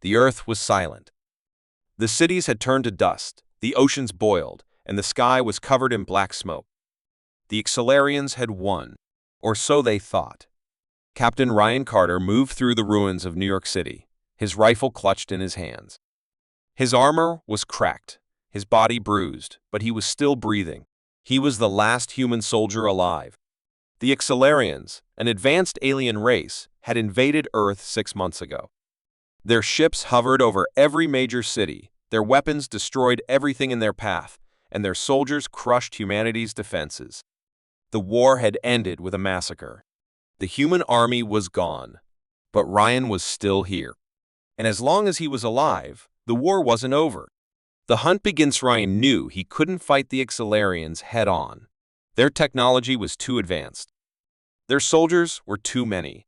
The earth was silent. The cities had turned to dust, the oceans boiled, and the sky was covered in black smoke. The Excelarians had won, or so they thought. Captain Ryan Carter moved through the ruins of New York City, his rifle clutched in his hands. His armor was cracked, his body bruised, but he was still breathing. He was the last human soldier alive. The Excelarians, an advanced alien race, had invaded Earth 6 months ago. Their ships hovered over every major city, their weapons destroyed everything in their path, and their soldiers crushed humanity's defenses. The war had ended with a massacre. The human army was gone, but Ryan was still here. And as long as he was alive, the war wasn't over. The hunt against Ryan knew he couldn't fight the Excelarians head-on. Their technology was too advanced. Their soldiers were too many.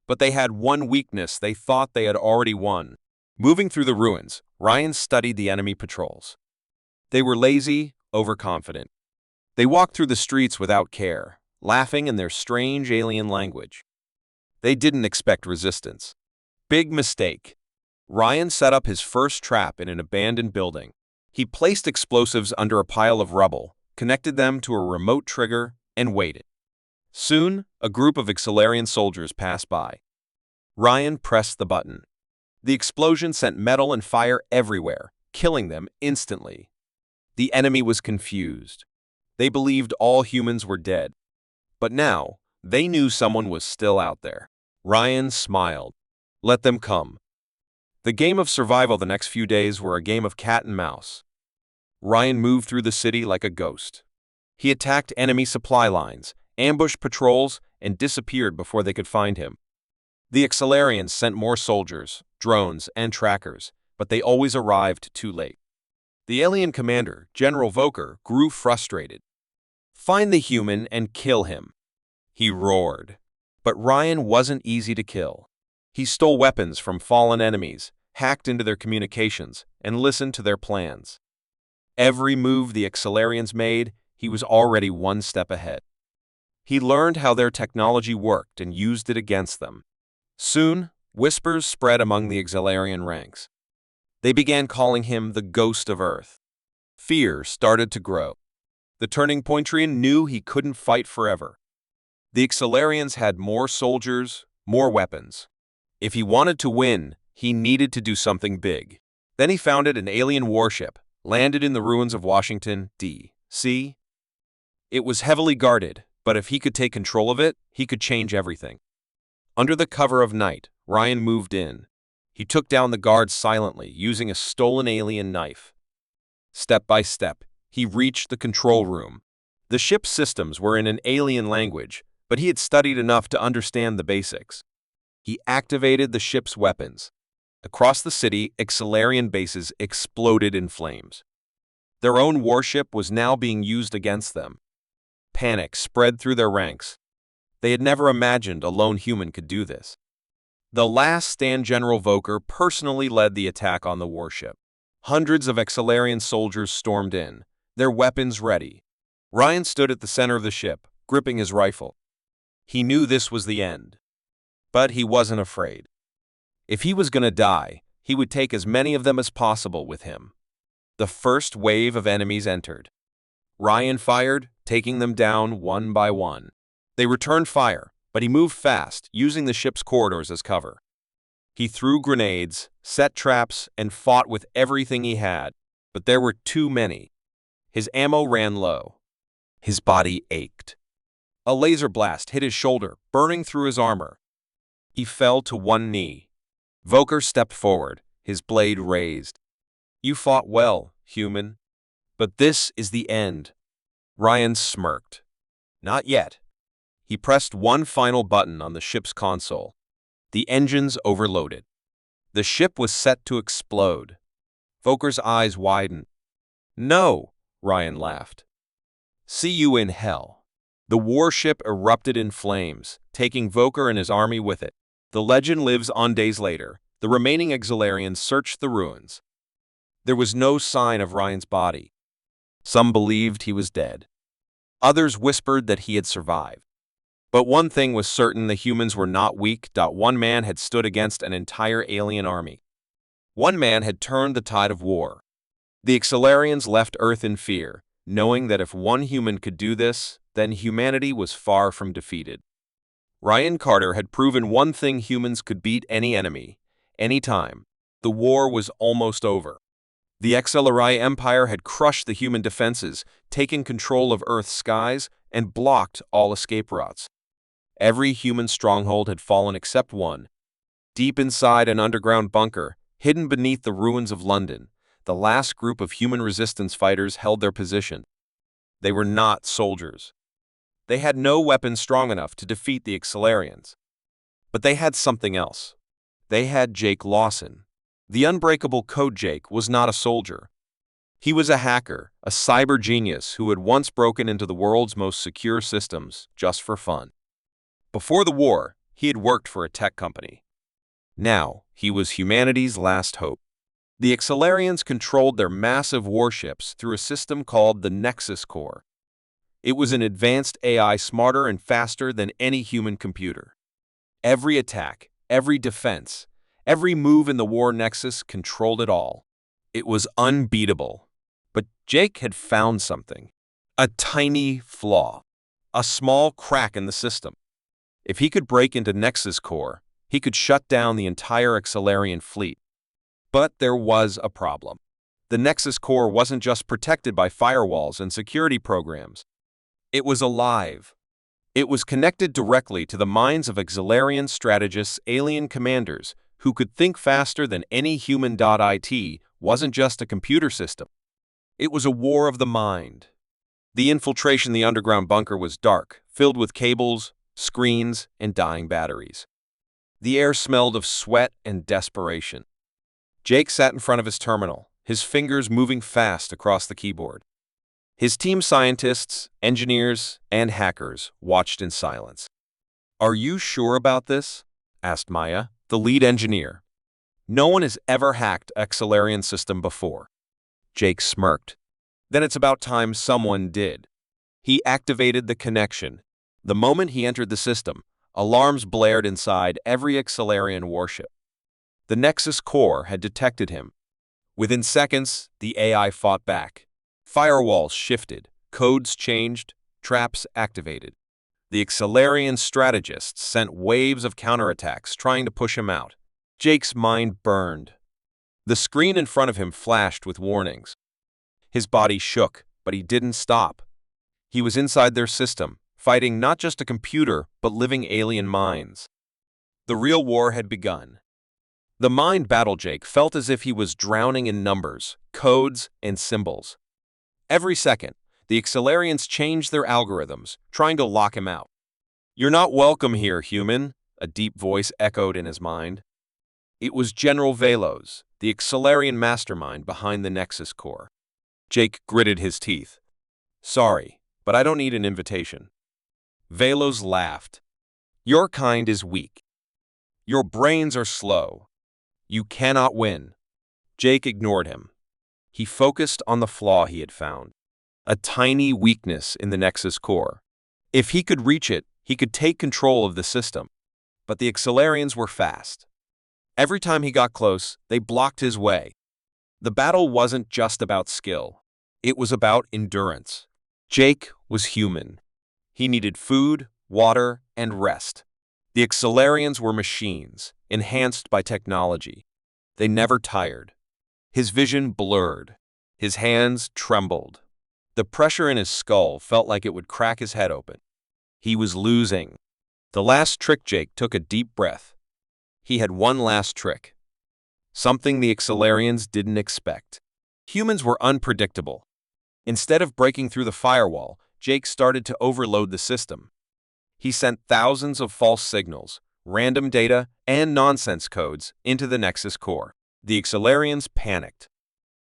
But they had one weakness: they thought they had already won. Moving through the ruins, Ryan studied the enemy patrols. They were lazy, overconfident. They walked through the streets without care, laughing in their strange alien language. They didn't expect resistance. Big mistake. Ryan set up his first trap in an abandoned building. He placed explosives under a pile of rubble, connected them to a remote trigger, and waited. Soon, a group of Excelarian soldiers passed by. Ryan pressed the button. The explosion sent metal and fire everywhere, killing them instantly. The enemy was confused. They believed all humans were dead. But now, they knew someone was still out there. Ryan smiled. Let them come. The game of survival the next few days were a game of cat and mouse. Ryan moved through the city like a ghost. He attacked enemy supply lines, ambushed patrols, and disappeared before they could find him. The Excelarians sent more soldiers, drones, and trackers, but they always arrived too late. The alien commander, General Volker, grew frustrated. Find the human and kill him, he roared. But Ryan wasn't easy to kill. He stole weapons from fallen enemies, hacked into their communications, and listened to their plans. Every move the Excelarians made, he was already one step ahead. He learned how their technology worked and used it against them. Soon, whispers spread among the Excelarian ranks. They began calling him the Ghost of Earth. Fear started to grow. The turning pointrian knew he couldn't fight forever. The Excelarians had more soldiers, more weapons. If he wanted to win, he needed to do something big. Then he founded an alien warship, landed in the ruins of Washington, D.C. It was heavily guarded, but if he could take control of it, he could change everything. Under the cover of night, Ryan moved in. He took down the guards silently, using a stolen alien knife. Step by step, he reached the control room. The ship's systems were in an alien language, but he had studied enough to understand the basics. He activated the ship's weapons. Across the city, Excelarian bases exploded in flames. Their own warship was now being used against them. Panic spread through their ranks. They had never imagined a lone human could do this. The last stand General Volker personally led the attack on the warship. Hundreds of Excelarian soldiers stormed in, their weapons ready. Ryan stood at the center of the ship, gripping his rifle. He knew this was the end. But he wasn't afraid. If he was going to die, he would take as many of them as possible with him. The first wave of enemies entered. Ryan fired, taking them down one by one. They returned fire, but he moved fast, using the ship's corridors as cover. He threw grenades, set traps, and fought with everything he had, but there were too many. His ammo ran low. His body ached. A laser blast hit his shoulder, burning through his armor. He fell to one knee. Volker stepped forward, his blade raised. You fought well, human. But this is the end. Ryan smirked. Not yet. He pressed one final button on the ship's console. The engines overloaded. The ship was set to explode. Volker's eyes widened. No, Ryan laughed. See you in hell. The warship erupted in flames, taking Volker and his army with it. The legend lives on. Days later, the remaining Excelarians searched the ruins. There was no sign of Ryan's body. Some believed he was dead. Others whispered that he had survived. But one thing was certain: the humans were not weak. One man had stood against an entire alien army. One man had turned the tide of war. The Accelarians left Earth in fear, knowing that if one human could do this, then humanity was far from defeated. Ryan Carter had proven one thing: humans could beat any enemy, anytime. The war was almost over. The XLRI Empire had crushed the human defenses, taken control of Earth's skies, and blocked all escape routes. Every human stronghold had fallen except one. Deep inside an underground bunker, hidden beneath the ruins of London, the last group of human resistance fighters held their position. They were not soldiers. They had no weapons strong enough to defeat the Accelarians. But they had something else. They had Jake Lawson. The unbreakable Code Jake was not a soldier. He was a hacker, a cyber genius who had once broken into the world's most secure systems just for fun. Before the war, he had worked for a tech company. Now, he was humanity's last hope. The Accelarians controlled their massive warships through a system called the Nexus Core. It was an advanced AI smarter and faster than any human computer. Every attack, every defense, every move in the war nexus controlled it all. It was unbeatable. But Jake had found something. A tiny flaw. A small crack in the system. If he could break into Nexus Core, he could shut down the entire Accelarian fleet. But there was a problem. The Nexus Core wasn't just protected by firewalls and security programs. It was alive. It was connected directly to the minds of Accelarian strategists, alien commanders, who could think faster than any human. It wasn't just a computer system. It was a war of the mind. The infiltration in the underground bunker was dark, filled with cables, screens, and dying batteries. The air smelled of sweat and desperation. Jake sat in front of his terminal, his fingers moving fast across the keyboard. His team scientists, engineers, and hackers watched in silence. "Are you sure about this?" asked Maya, the lead engineer. "No one has ever hacked Accelarian system before." Jake smirked. "Then it's about time someone did." He activated the connection. The moment he entered the system, alarms blared inside every Accelarian warship. The Nexus Core had detected him. Within seconds, the AI fought back. Firewalls shifted, codes changed, traps activated. The Accelarian strategists sent waves of counterattacks trying to push him out. Jake's mind burned. The screen in front of him flashed with warnings. His body shook, but he didn't stop. He was inside their system, fighting not just a computer, but living alien minds. The real war had begun. The mind battle Jake felt as if he was drowning in numbers, codes, and symbols. Every second, the Accelarians changed their algorithms, trying to lock him out. "You're not welcome here, human," a deep voice echoed in his mind. It was General Velos, the Accelarian mastermind behind the Nexus Core. Jake gritted his teeth. "Sorry, but I don't need an invitation." Velos laughed. "Your kind is weak. Your brains are slow. You cannot win." Jake ignored him. He focused on the flaw he had found. A tiny weakness in the Nexus Core. If he could reach it, he could take control of the system. But the Accelarians were fast. Every time he got close, they blocked his way. The battle wasn't just about skill. It was about endurance. Jake was human. He needed food, water, and rest. The Accelarians were machines, enhanced by technology. They never tired. His vision blurred. His hands trembled. The pressure in his skull felt like it would crack his head open. He was losing. The last trick. Jake took a deep breath. He had one last trick. Something the Accelarians didn't expect. Humans were unpredictable. Instead of breaking through the firewall, Jake started to overload the system. He sent thousands of false signals, random data, and nonsense codes into the Nexus Core. The Accelarians panicked.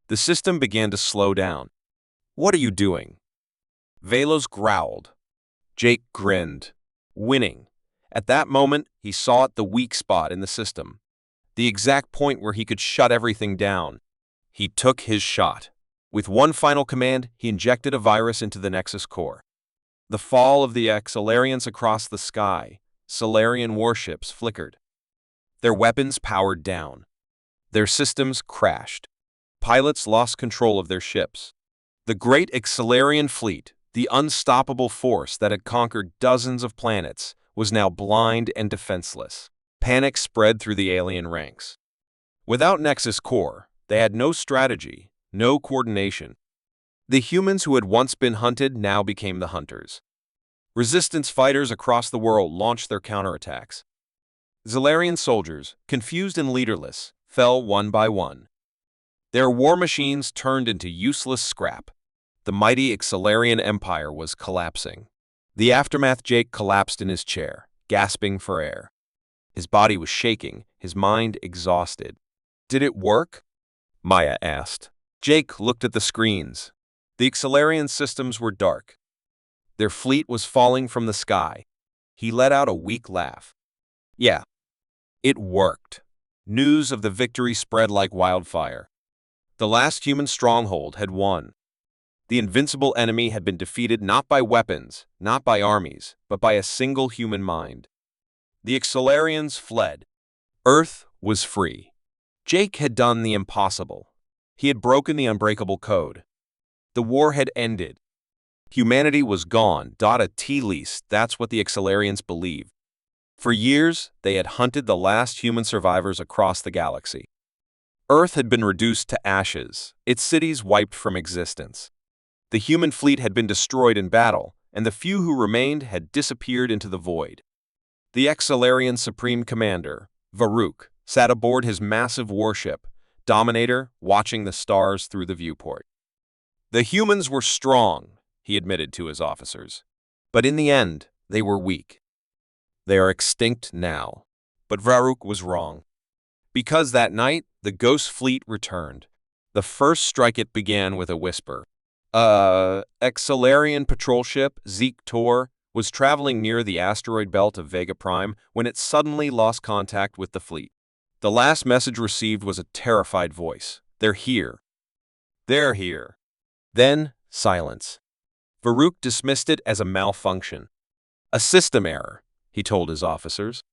The system began to slow down. "What are you doing?" Velos growled. Jake grinned. Winning. At that moment, he saw the weak spot in the system. The exact point where he could shut everything down. He took his shot. With one final command, he injected a virus into the Nexus Core. The fall of the Accelarians across the sky. Solarian warships flickered. Their weapons powered down. Their systems crashed. Pilots lost control of their ships. The great Excelarian fleet, the unstoppable force that had conquered dozens of planets, was now blind and defenseless. Panic spread through the alien ranks. Without Nexus Core, they had no strategy, no coordination. The humans who had once been hunted now became the hunters. Resistance fighters across the world launched their counterattacks. Xelarian soldiers, confused and leaderless, fell one by one. Their war machines turned into useless scrap. The mighty Excelarian Empire was collapsing. The aftermath. Jake collapsed in his chair, gasping for air. His body was shaking, his mind exhausted. Did it work? Maya asked. Jake looked at the screens. The Excelarian systems were dark. Their fleet was falling from the sky. He let out a weak laugh. Yeah, it worked. News of the victory spread like wildfire. The last human stronghold had won. The invincible enemy had been defeated not by weapons, not by armies, but by a single human mind. The Excelarians fled. Earth was free. Jake had done the impossible. He had broken the unbreakable code. The war had ended. Humanity was gone. At least that's what the Excelarians believed. For years, they had hunted the last human survivors across the galaxy. Earth had been reduced to ashes, its cities wiped from existence. The human fleet had been destroyed in battle, and the few who remained had disappeared into the void. The Excelarian Supreme Commander, Varuk, sat aboard his massive warship, Dominator, watching the stars through the viewport. The humans were strong, he admitted to his officers. But in the end, they were weak. They are extinct now. But Varuk was wrong. Because that night, the Ghost Fleet returned. The first strike it began with a whisper. Excelarian patrol ship, Zeke Tor, was traveling near the asteroid belt of Vega Prime when it suddenly lost contact with the fleet. The last message received was a terrified voice. They're here. They're here. Then, silence. Varuk dismissed it as a malfunction. A system error, he told his officers.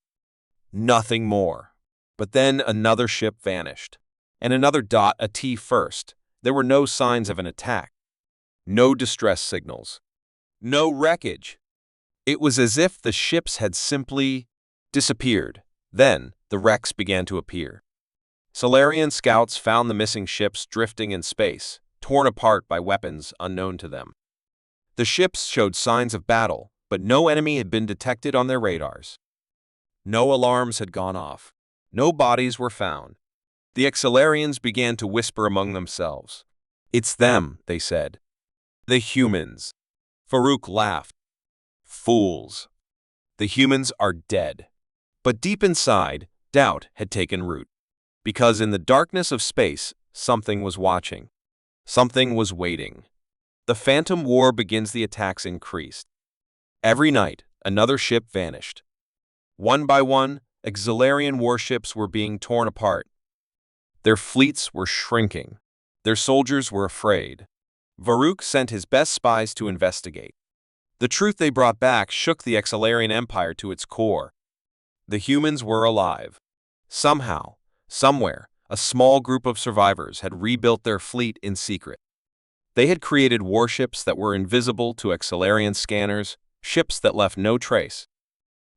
Nothing more. But then another ship vanished. And another. A T first. There were no signs of an attack. No distress signals. No wreckage. It was as if the ships had simply disappeared. Then, the wrecks began to appear. Solarian scouts found the missing ships drifting in space, torn apart by weapons unknown to them. The ships showed signs of battle, but no enemy had been detected on their radars. No alarms had gone off. No bodies were found. The Excelarians began to whisper among themselves. It's them, they said. The humans. Farouk laughed. Fools. The humans are dead. But deep inside, doubt had taken root. Because in the darkness of space, something was watching. Something was waiting. The Phantom War begins. The attacks increased. Every night, another ship vanished. One by one, Excelarian warships were being torn apart. Their fleets were shrinking. Their soldiers were afraid. Varuk sent his best spies to investigate. The truth they brought back shook the Excelarian Empire to its core. The humans were alive. Somehow, somewhere, a small group of survivors had rebuilt their fleet in secret. They had created warships that were invisible to Excelarian scanners, ships that left no trace.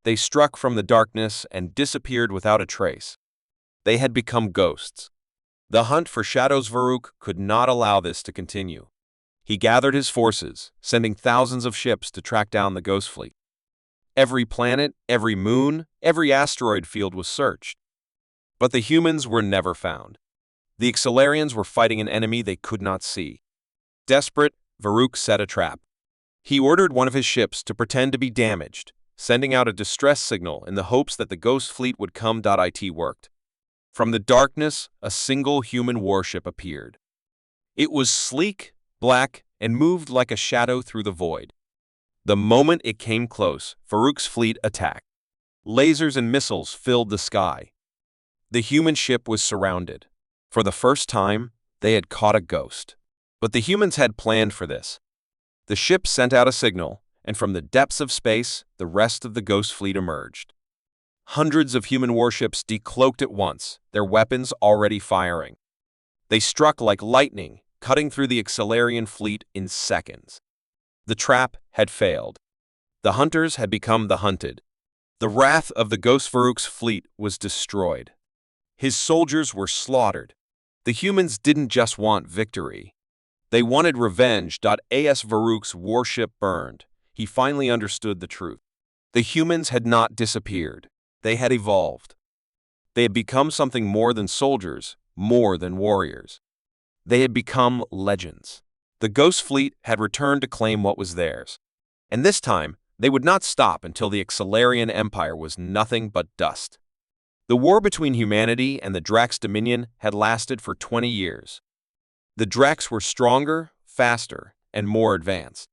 They struck from the darkness and disappeared without a trace. They had become ghosts. The hunt for Shadows. Varuk could not allow this to continue. He gathered his forces, sending thousands of ships to track down the Ghost Fleet. Every planet, every moon, every asteroid field was searched. But the humans were never found. The Excelarians were fighting an enemy they could not see. Desperate, Varuk set a trap. He ordered one of his ships to pretend to be damaged, sending out a distress signal in the hopes that the Ghost Fleet would come. It worked. From the darkness, a single human warship appeared. It was sleek, black, and moved like a shadow through the void. The moment it came close, Varuk's fleet attacked. Lasers and missiles filled the sky. The human ship was surrounded. For the first time, they had caught a ghost. But the humans had planned for this. The ship sent out a signal, and from the depths of space, the rest of the Ghost Fleet emerged. Hundreds of human warships decloaked at once, their weapons already firing. They struck like lightning, cutting through the Accelarian fleet in seconds. The trap had failed. The hunters had become the hunted. The wrath of the Ghost Varuk's fleet was destroyed. His soldiers were slaughtered. The humans didn't just want victory. They wanted revenge. As Varuk's warship burned, he finally understood the truth. The humans had not disappeared. They had evolved. They had become something more than soldiers, more than warriors. They had become legends. The Ghost Fleet had returned to claim what was theirs. And this time, they would not stop until the Accelarian Empire was nothing but dust. The war between humanity and the Drax Dominion had lasted for 20 years. The Drax were stronger, faster, and more advanced.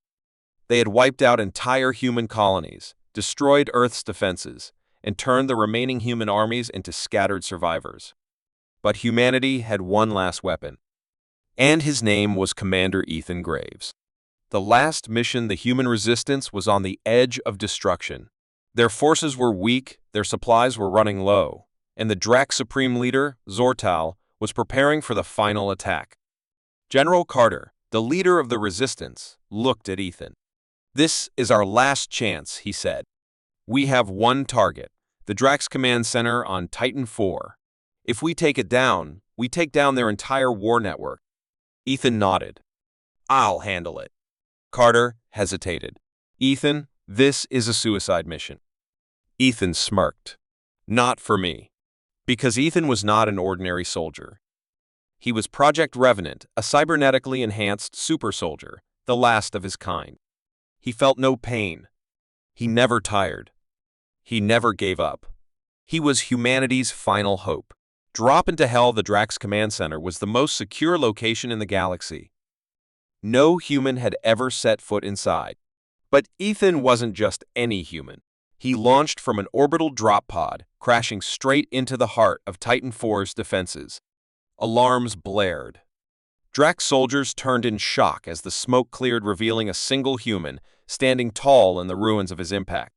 They had wiped out entire human colonies, destroyed Earth's defenses, and turned the remaining human armies into scattered survivors. But humanity had one last weapon, and his name was Commander Ethan Graves. The last mission, the human resistance was on the edge of destruction. Their forces were weak, their supplies were running low, and the Drax Supreme Leader, Zortal, was preparing for the final attack. General Carter, the leader of the resistance, looked at Ethan. "This is our last chance," he said. "We have one target, the Drax Command Center on Titan IV. If we take it down, we take down their entire war network." Ethan nodded. "I'll handle it." Carter hesitated. "Ethan, this is a suicide mission." Ethan smirked. "Not for me." Because Ethan was not an ordinary soldier. He was Project Revenant, a cybernetically enhanced super soldier, the last of his kind. He felt no pain. He never tired. He never gave up. He was humanity's final hope. Drop into hell. The Drax Command Center was the most secure location in the galaxy. No human had ever set foot inside. But Ethan wasn't just any human. He launched from an orbital drop pod, crashing straight into the heart of Titan IV's defenses. Alarms blared. Drax soldiers turned in shock as the smoke cleared, revealing a single human standing tall in the ruins of his impact.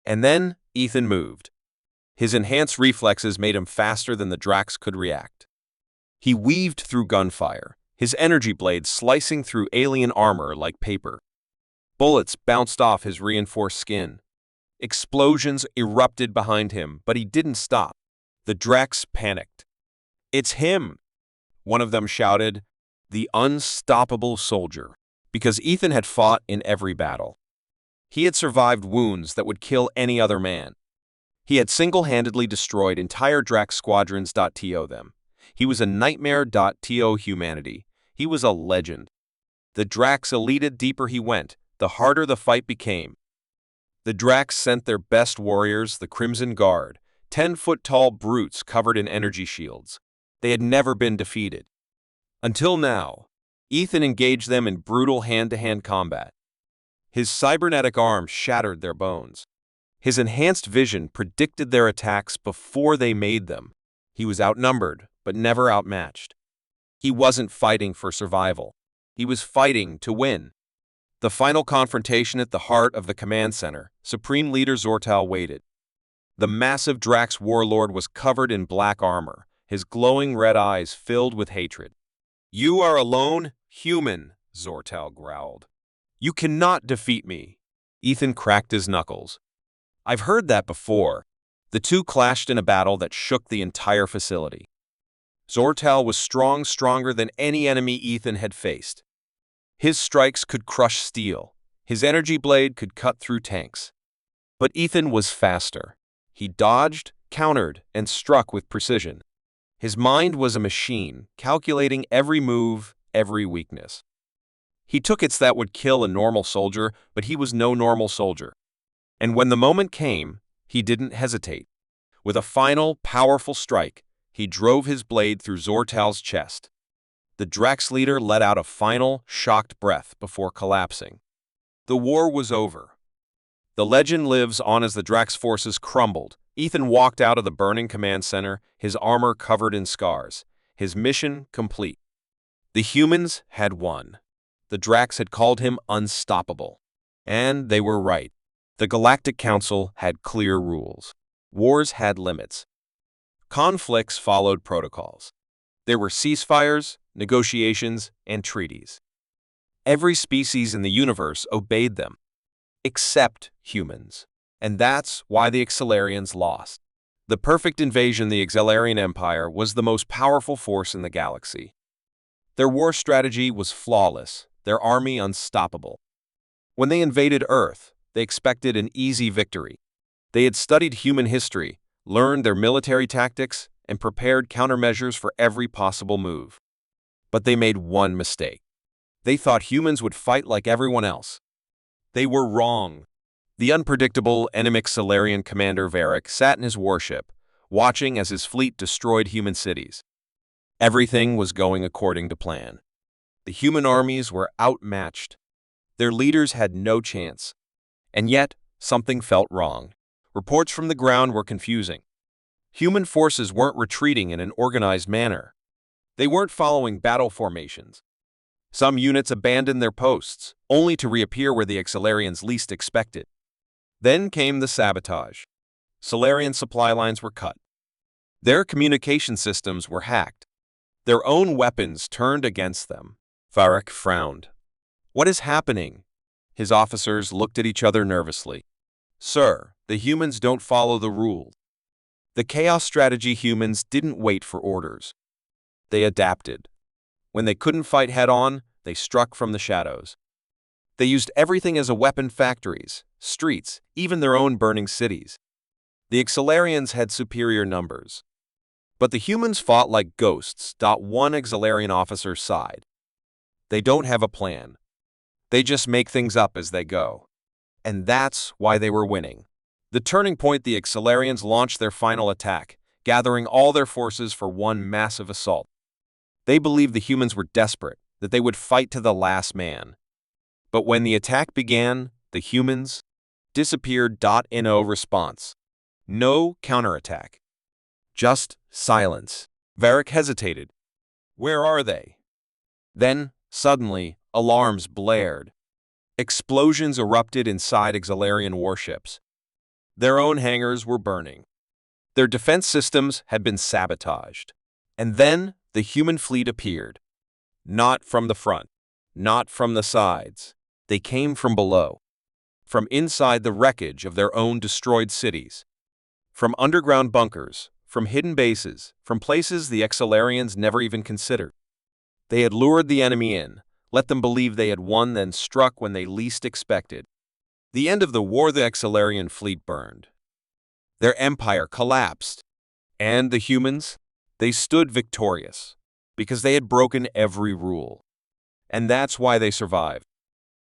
And then Ethan moved. His enhanced reflexes made him faster than the Drax could react. He weaved through gunfire, his energy blades slicing through alien armor like paper. Bullets bounced off his reinforced skin. Explosions erupted behind him, but he didn't stop. The Drax panicked. "It's him!" one of them shouted. The unstoppable soldier. Because Ethan had fought in every battle. He had survived wounds that would kill any other man. He had single-handedly destroyed entire Drax squadrons. To them. He was a nightmare. To humanity. He was a legend. The Drax eluded. Deeper he went, the harder the fight became. The Drax sent their best warriors, the Crimson Guard, 10-foot-tall brutes covered in energy shields. They had never been defeated. Until now, Ethan engaged them in brutal hand-to-hand combat. His cybernetic arm shattered their bones. His enhanced vision predicted their attacks before they made them. He was outnumbered, but never outmatched. He wasn't fighting for survival. He was fighting to win. The final confrontation at the heart of the command center, Supreme Leader Zortal waited. The massive Drax warlord was covered in black armor, his glowing red eyes filled with hatred. "You are alone, human," Zortal growled. "You cannot defeat me." Ethan cracked his knuckles. "I've heard that before." The two clashed in a battle that shook the entire facility. Zortal was stronger than any enemy Ethan had faced. His strikes could crush steel. His energy blade could cut through tanks. But Ethan was faster. He dodged, countered, and struck with precision. His mind was a machine, calculating every move, every weakness. He took hits that would kill a normal soldier, but he was no normal soldier. And when the moment came, he didn't hesitate. With a final, powerful strike, he drove his blade through Zortal's chest. The Drax leader let out a final, shocked breath before collapsing. The war was over. The legend lives on as the Drax forces crumbled. Ethan walked out of the burning command center, his armor covered in scars, his mission complete. The humans had won. The Drax had called him unstoppable. And they were right. The Galactic Council had clear rules. Wars had limits. Conflicts followed protocols. There were ceasefires, negotiations, and treaties. Every species in the universe obeyed them, except humans. And that's why the Excelarians lost. The perfect invasion, the Excelarian Empire, was the most powerful force in the galaxy. Their war strategy was flawless, their army unstoppable. When they invaded Earth, they expected an easy victory. They had studied human history, learned their military tactics, and prepared countermeasures for every possible move. But they made one mistake. They thought humans would fight like everyone else. They were wrong. The unpredictable, anemic Solarian commander Varric sat in his warship, watching as his fleet destroyed human cities. Everything was going according to plan. The human armies were outmatched. Their leaders had no chance. And yet, something felt wrong. Reports from the ground were confusing. Human forces weren't retreating in an organized manner. They weren't following battle formations. Some units abandoned their posts, only to reappear where the Excelarians least expected. Then came the sabotage. Solarian supply lines were cut. Their communication systems were hacked. Their own weapons turned against them. Varric frowned. "What is happening?" His officers looked at each other nervously. "Sir, the humans don't follow the rules." The chaos strategy humans didn't wait for orders. They adapted. When they couldn't fight head-on, they struck from the shadows. They used everything as a weapon: factories, streets, even their own burning cities. The Excelarians had superior numbers. But the humans fought like ghosts. One Excelarian officer sighed. They don't have a plan. They just make things up as they go. And that's why they were winning. The turning point, the Excelarians launched their final attack, gathering all their forces for one massive assault. They believed the humans were desperate, that they would fight to the last man. But when the attack began, the humans disappeared. No response. No counterattack. Just silence. Varric hesitated. Where are they? Then, suddenly, alarms blared. Explosions erupted inside Excelarian warships. Their own hangars were burning. Their defense systems had been sabotaged. And then the human fleet appeared. Not from the front, not from the sides. They came from below. From inside the wreckage of their own destroyed cities. From underground bunkers, from hidden bases, from places the Excelarians never even considered. They had lured the enemy in, let them believe they had won, then struck when they least expected. The end of the war, the Excelarian fleet burned. Their empire collapsed. And the humans? They stood victorious, because they had broken every rule. And that's why they survived.